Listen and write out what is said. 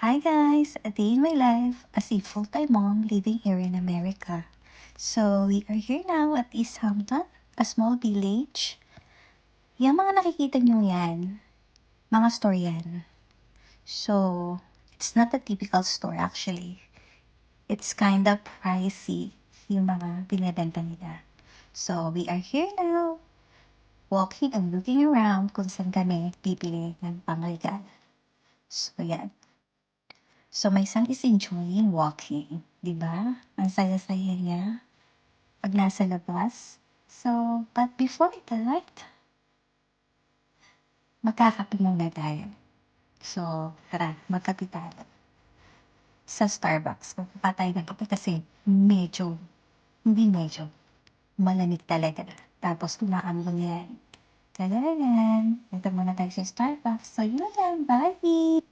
Hi guys! A day in my life as a full-time mom living here in America. So, we are here now at East Hampton, a small village. Yung mga nakikita nyo yan, mga store yan. So, it's not a typical store actually. It's kind of pricey yung mga binibenta nila. So, we are here now, walking and looking around kung saan kami bibili ng pangregalo. So, yan. So, my son is enjoying walking, di ba? Ang saya-saya niya pag nasa labas. So, but before that, magkakape muna tayo. So, tara, magkape tayo. Sa Starbucks, magkapa tayo ng kape kasi hindi medyo, malamig talaga. Tapos, umaambon yan. Kaya yan, ito muna tayo sa Starbucks. So, yun lang, bye!